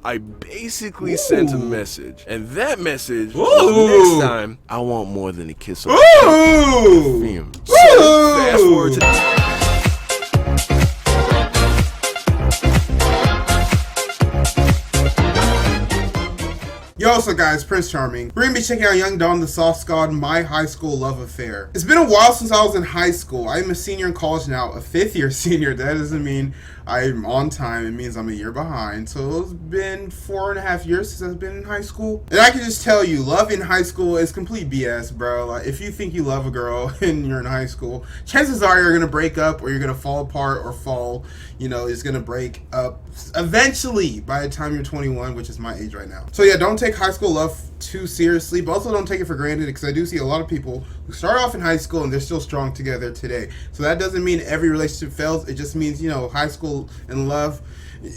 I basically sent a message, and that message was, next time I want more than a kiss on the film. So fast forward to Yo, what's up guys, Prince Charming. We're gonna be checking out Young Dawn, the Sauce God, My High School Love Affair. It's been a while since I was in high school. I'm a senior in college now, a 5th year senior. That doesn't mean I'm on time, it means I'm a year behind. So it's been 4.5 years since I've been in high school. And I can just tell you, love in high school is complete BS, bro. Like, if you think you love a girl and you're in high school, chances are you're gonna break up, or you're gonna fall apart, or fall, it's gonna break up eventually by the time you're 21, which is my age right now. So yeah, don't take high school love too seriously, but also don't take it for granted, because I do see a lot of people who start off in high school and they're still strong together today. So that doesn't mean every relationship fails. It just means, high school and love,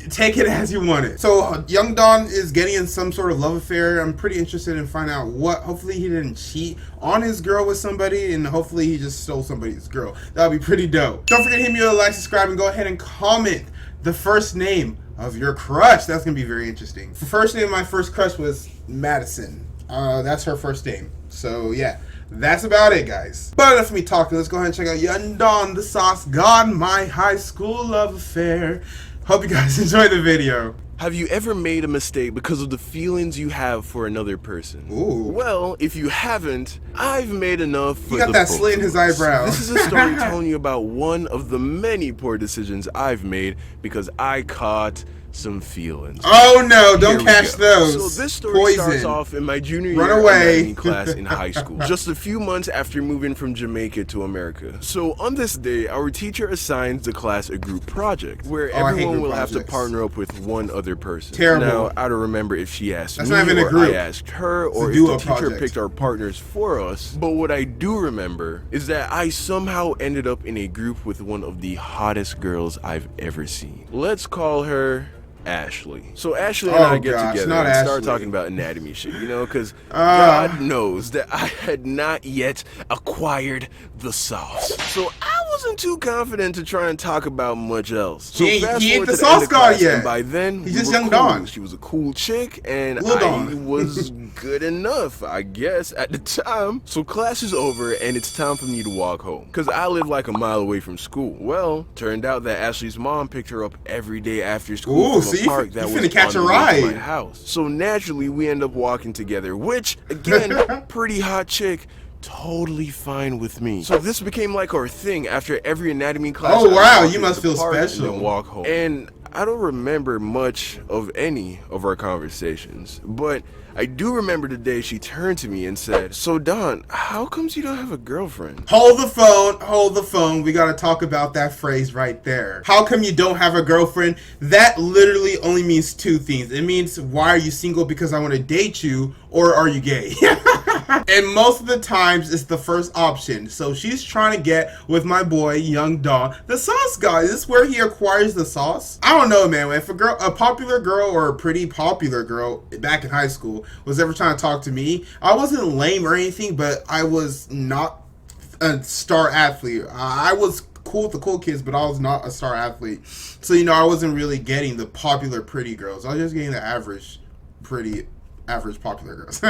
take it as you want it. So Young Dawn is getting in some sort of love affair. I'm pretty interested in finding out what. Hopefully he didn't cheat on his girl with somebody, and hopefully he just stole somebody's girl. That would be pretty dope. Don't forget to hit me with a like, subscribe, and go ahead and comment the first name of your crush. That's gonna be very interesting. The first name of my first crush was Madison. That's her first name. So yeah, that's about it, guys. But enough of me talking. Let's go ahead and check out Young Dawn, the Sauce God, My High School Love Affair. Hope you guys enjoy the video. Have you ever made a mistake because of the feelings you have for another person? Ooh. Well, if you haven't, I've made enough for He got that slit in his eyebrow. This is a story telling you about one of the many poor decisions I've made because I caught some feelings. Oh no, don't catch those. So this story Poison. starts off in my junior Run year away. of class in high school, just a few months after moving from Jamaica to America. So on this day, our teacher assigns the class a group project where everyone will have to partner up with one other person. Terrible. Now, I don't remember if she asked me not even a or group. I asked her, or It's a if duo the teacher project. picked our partners for us. But what I do remember is that I somehow ended up in a group with one of the hottest girls I've ever seen. Let's call her Ashley. So Ashley and I get together and start talking about anatomy shit, because God knows that I had not yet acquired the sauce. So I wasn't too confident to try and talk about much else. So he fast ain't forward the to sauce end of guy class, yet. and by then He's we just were Young cool. Dawn. She was a cool chick, and Lil I Dawn. was good enough, I guess, at the time. So class is over, and it's time for me to walk home, because I live like a mile away from school. Well, turned out that Ashley's mom picked her up every day after school from a park that was catch a on the way ride. to my house. So naturally, we end up walking together, which, again, pretty hot chick, totally fine with me. So this became like our thing after every anatomy class. Oh wow, you must feel special. And then walk home. And I don't remember much of any of our conversations, but I do remember the day she turned to me and said, "So Don, how comes you don't have a girlfriend?" Hold the phone. We gotta talk about that phrase right there. How come you don't have a girlfriend? That literally only means two things. It means, why are you single? Because I want to date you, or are you gay? And most of the times it's the first option. So she's trying to get with my boy Young Dawn, the sauce guy. This is where he acquires the sauce. I don't know, man. If a popular girl, or a pretty popular girl back in high school, was ever trying to talk to me, I wasn't lame or anything, but I was not a star athlete. I was cool with the cool kids, but I was not a star athlete. So I wasn't really getting the popular pretty girls. I was just getting the average popular girls.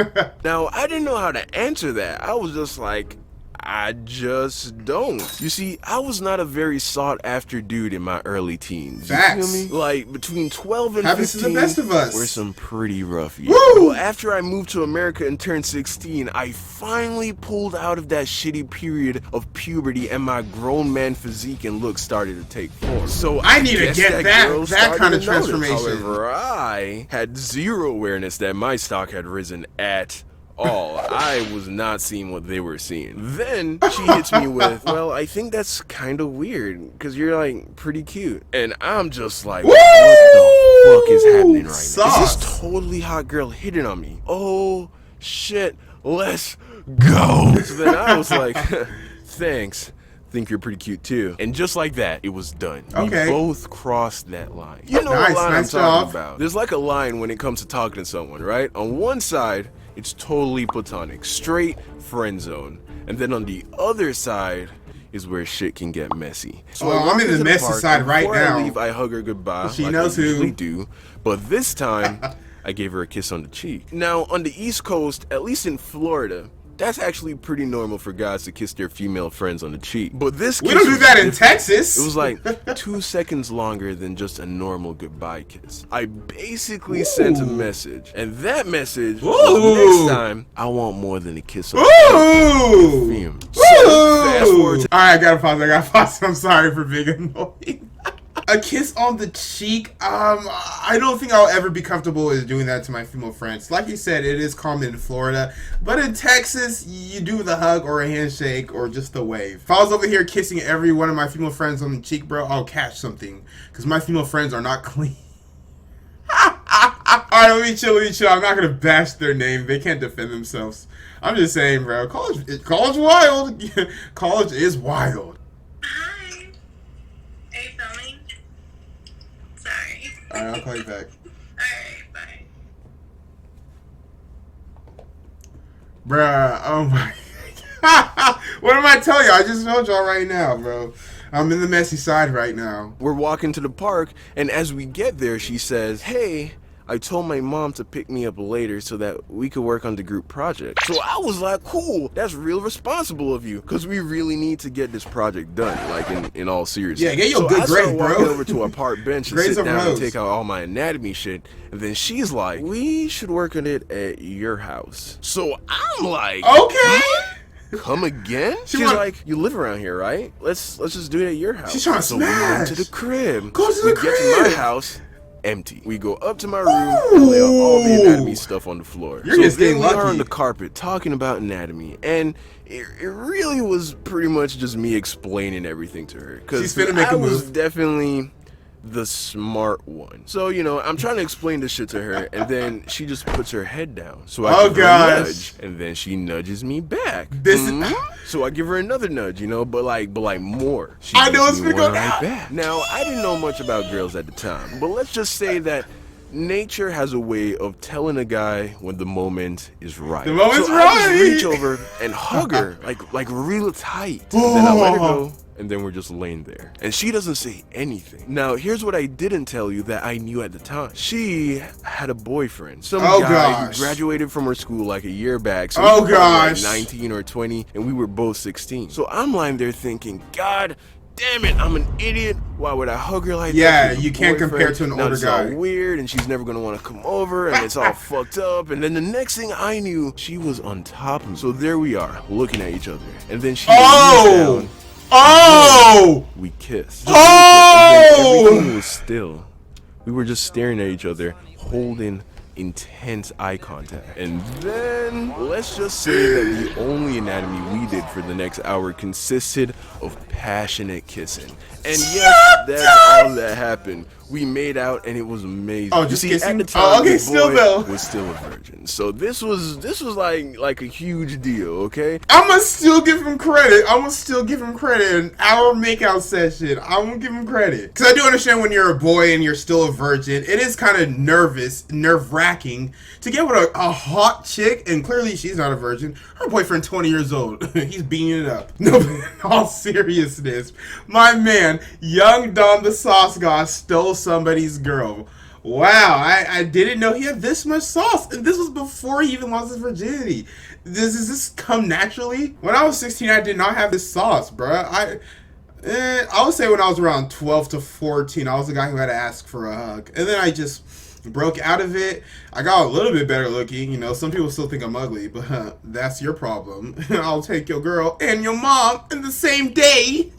Now, I didn't know how to answer that. I was just like, I just don't. You see, I was not a very sought after dude in my early teens. You feel me? Like between 12 and 15 Happens to the best of us. were some pretty rough years. Woo! Well, after I moved to America and turned 16, I finally pulled out of that shitty period of puberty, and my grown man physique and look started to take form. So I need to get that kind of notice. transformation. However, I had zero awareness that my stock had risen at all. I was not seeing what they were seeing. Then she hits me with, "Well, I think that's kind of weird because you're like pretty cute." And I'm just like, Woo! what the fuck is happening right Sauce. now? Is this totally hot girl hitting on me? Oh shit, let's go. So then I was like, thanks. Think you're pretty cute too. And just like that, it was done. Okay. We both crossed that line. You know Nice, what line nice I'm talking job. about. There's like a line when it comes to talking to someone, right? On one side, it's totally platonic, straight friend zone. And then on the other side, is where shit can get messy. So Well, I walk I'm in the into messy park, side and right before now. I leave, I hug her goodbye. She like knows I who. usually do, but this time I gave her a kiss on the cheek. Now, on the East Coast, at least in Florida, that's actually pretty normal for guys to kiss their female friends on the cheek. But this kiss We don't do was that in different. Texas. It was like 2 seconds longer than just a normal goodbye kiss. I basically sent a message, and that message was next time I want more than a kiss on the Ooh. cheek. So, fast forward to Alright, I gotta pause. I'm sorry for being annoying. A kiss on the cheek, I don't think I'll ever be comfortable with doing that to my female friends. Like you said, it is common in Florida, but in Texas, you do the hug or a handshake or just the wave. If I was over here kissing every one of my female friends on the cheek, bro, I'll catch something, because my female friends are not clean. Alright, let me chill. I'm not gonna bash their name. They can't defend themselves. I'm just saying, bro, college wild. College is wild. Hi. Are you filming? Sorry. Alright, I'll call you back. Alright, bye. Bruh, oh my. What am I telling you? I just told y'all right now, bro. I'm in the messy side right now. we're walking to the park, and as we get there, she says, "Hey, I told my mom to pick me up later so that we could work on the group project." So I was like, cool, that's real responsible of you, because we really need to get this project done, like in all seriousness. Yeah, get your so good I start grade, walking bro. over to our park bench and Grades sit of down and rose. take out all my anatomy shit, and then she's like, "We should work on it at your house." So I'm like, Okay. "Come again?" She She's want- like, "You live around here, right? Let's just do it at your house." She's trying to so we went to smash. the crib. Go to we the get to my crib. house, empty. We go up to my room and lay out all the anatomy stuff on the floor. You're so just then getting we are lucky. on the carpet talking about anatomy, and it really was pretty much just me explaining everything to her, She's because finna make I a was move. definitely the smart one. So, you know, I'm trying to explain this shit to her, and then she just puts her head down. So I Oh, give her a gosh. nudge, and then she nudges me back. This is- So I give her another nudge, you know, but like more. She I know gives it's me gonna one go right down. back. Now, I didn't know much about girls at the time, but let's just say that nature has a way of telling a guy when the moment is right. The moment's so I just right. reach over and hug her like real tight. And then I let her go, and then we're just laying there. And she doesn't say anything. Now, here's what I didn't tell you that I knew at the time. She had a boyfriend. Some Oh, guy gosh. who graduated from her school like a year back. So Oh, we were probably gosh. like 19 or 20, and we were both 16. So I'm lying there thinking, God damn it, I'm an idiot. Why would I hug her like Yeah, that? She's a you can't compare boyfriend. to an Now older it's all guy. weird, and she's never gonna want to come over, and it's all fucked up. And then the next thing I knew, she was on top of me. So there we are, looking at each other, and then she Oh! leans down. Oh! We kissed. Oh! And then everything was still. We were just staring at each other, holding intense eye contact. And then, let's just say that the only anatomy we did for the next hour consisted of passionate kissing. And yes, that's all that happened. We made out, and it was amazing. Oh, You just see, kissing? at the time, Oh, okay, the still boy though. was still a virgin. So this was like a huge deal, okay? I'ma still give him credit. An hour makeout session. I'm gonna give him credit. Because I do understand when you're a boy and you're still a virgin, it is kind of nerve-wracking to get with a hot chick, and clearly she's not a virgin. Her boyfriend 20 years old. He's beating it up. No, but in all seriousness, my man, young Don the Sauce God, stole somebody's girl. Wow, I didn't know he had this much sauce, and this was before he even lost his virginity. Does this come naturally? When I was 16, I did not have this sauce, bruh. I would say when I was around 12 to 14, I was the guy who had to ask for a hug, and then I just broke out of it. I got a little bit better looking, you know. Some people still think I'm ugly, but that's your problem. I'll take your girl and your mom in the same day.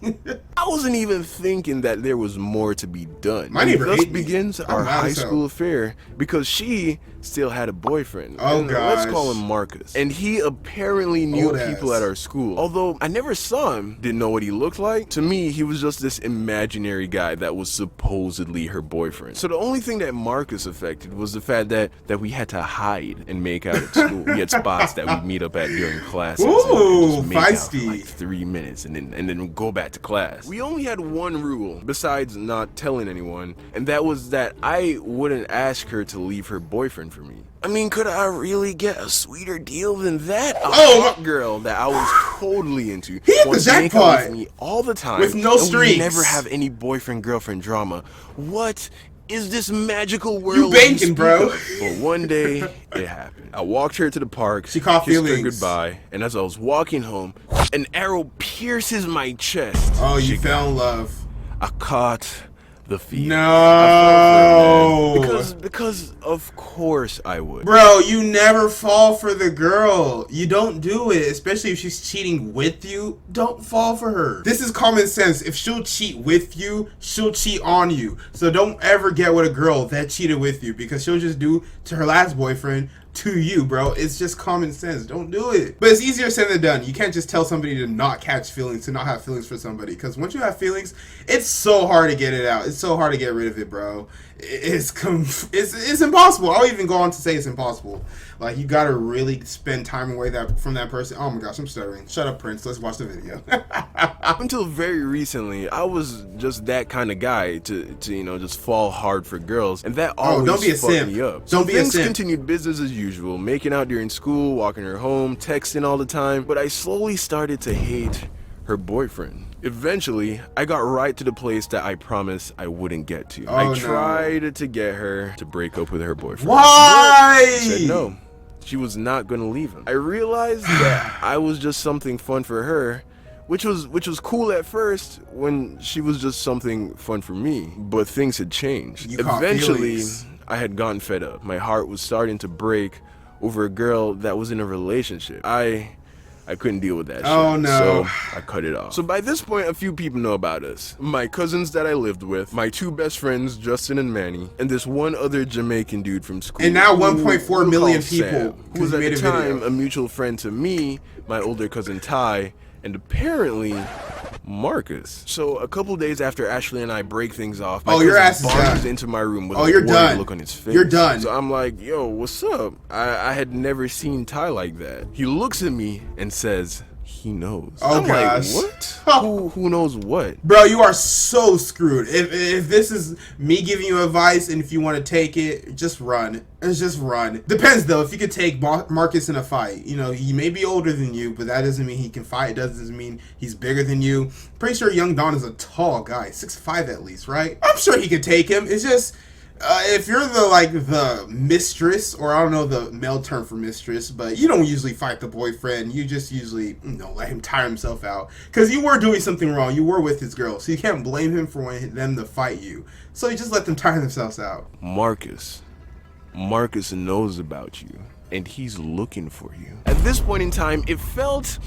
I wasn't even thinking that there was more to be done. My neighbor Thus hate me. begins I'm our mad high as hell. school affair, because she still had a boyfriend. Oh, And let's gosh. call him Marcus. And he apparently knew Old people ass. at our school. Although I never saw him, didn't know what he looked like. To me, he was just this imaginary guy that was supposedly her boyfriend. So the only thing that Marcus affected was the fact that we had to hide and make out at school. We had spots that we'd meet up at during classes. Ooh, and just make out feisty. for like 3 minutes and then go back to class. We only had one rule besides not telling anyone, and that was that I wouldn't ask her to leave her boyfriend for me. I mean, could I really get a sweeter deal than that? A hot girl that I was totally into. He hit the wants to make out jackpot. with me all the time. With no and strings. we never have any boyfriend-girlfriend drama. What is this magical world You banking, speak bro. of? But one day, it happened. I walked her to the park. She caught kissed her feelings. goodbye. And as I was walking home, an arrow pierces my chest. Oh, you She fell in love. I caught the feeling. No. Because of course I would. Bro, you never fall for the girl. You don't do it, especially if she's cheating with you. Don't fall for her. This is common sense. If she'll cheat with you, she'll cheat on you. So don't ever get with a girl that cheated with you, because she'll just do to her last boyfriend to you, bro. It's just common sense. Don't do it. But it's easier said than done. You can't just tell somebody to not catch feelings, to not have feelings for somebody, because once you have feelings, it's so hard to get it out. It's so hard to get rid of it, bro. It's impossible. I'll even go on to say it's impossible. Like, you gotta really spend time away from that person. Oh my gosh, I'm stuttering. Shut up, Prince. Let's watch the video. Until very recently, I was just that kind of guy to just fall hard for girls, and that always don't be a fucked simp. me up. Don't be a things simp. continued business as usual, making out during school, walking her home, texting all the time, but I slowly started to hate her boyfriend. Eventually, I got right to the place that I promised I wouldn't get to. Oh, I no. tried to get her to break up with her boyfriend. Why? She said no. She was not going to leave him. I realized that I was just something fun for her, which was cool at first when she was just something fun for me, but things had changed. You caught Eventually, feelings. I had gotten fed up. My heart was starting to break over a girl that was in a relationship. I couldn't deal with that Oh, shit, no. so I cut it off. So by this point, a few people know about us. My cousins that I lived with, my two best friends, Justin and Manny, and this one other Jamaican dude from school. And now who 1.4 we'll million call people, Sam, who was because at we the made a video. time a mutual friend to me, my older cousin Ty, and apparently Marcus. So a couple days after Ashley and I break things off, my your cousin ass is barges done. into my room with Oh, a you're worried done. look on his face. You're done. So I'm like, yo, what's up? I had never seen Ty like that. He looks at me and says, he knows. Oh, I'm gosh. like, what? Who knows what? Bro, you are so screwed. If this is me giving you advice and if you want to take it, just run. Just run. Depends though. If you could take Marcus in a fight, he may be older than you, but that doesn't mean he can fight. It doesn't mean he's bigger than you. Pretty sure young Don is a tall guy, 6'5" at least, right? I'm sure he could take him. It's just if you're the mistress, or I don't know the male term for mistress, but you don't usually fight the boyfriend. You just usually let him tire himself out, because you were doing something wrong. You were with his girl, so you can't blame him for wanting them to fight you. So you just let them tire themselves out. Marcus knows about you, and he's looking for you. At this point in time, it felt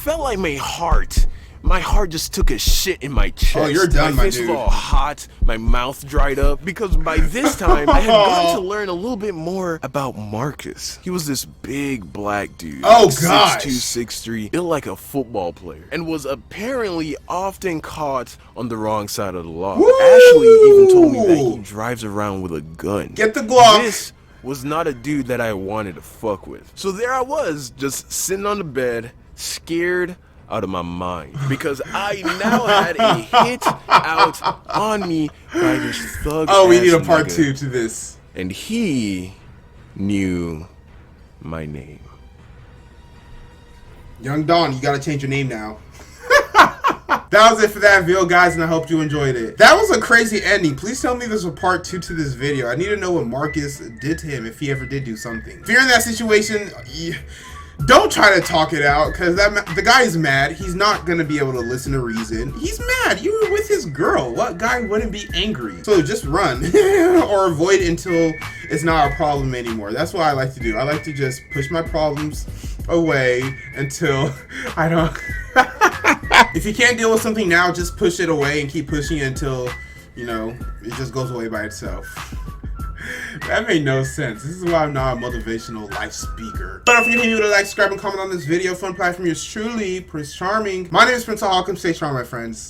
like my heart just took a shit in my chest. Oh, you're done, my face dude. was all hot, my mouth dried up, because by this time, I had gotten to learn a little bit more about Marcus. He was this big black dude. Oh, like gosh. 6'2", 6'3", built like a football player, and was apparently often caught on the wrong side of the law. Woo! Ashley even told me that he drives around with a gun. Get the Glock. This was not a dude that I wanted to fuck with. So there I was, just sitting on the bed, scared out of my mind, because I now had a hit out on me by this thug. Oh, we need a ass part nigga, 2 to this. and he knew my name. Young Don, you gotta change your name now. That was it for that video, guys, and I hope you enjoyed it. That was a crazy ending. Please tell me there's a part 2 to this video. I need to know what Marcus did to him, if he ever did do something. If you're in that situation, don't try to talk it out, because the guy is mad. He's not going to be able to listen to reason. He's mad. You were with his girl. What guy wouldn't be angry? So just run or avoid until it's not a problem anymore. That's what I like to do. I like to just push my problems away until I don't... If you can't deal with something now, just push it away and keep pushing it until, it just goes away by itself. That made no sense. This is why I'm not a motivational life speaker. But don't forget to hit me with a like, subscribe, and comment on this video. Fun play from yours truly, Prince Charming. My name is Prince Ohakam. Stay strong, my friends.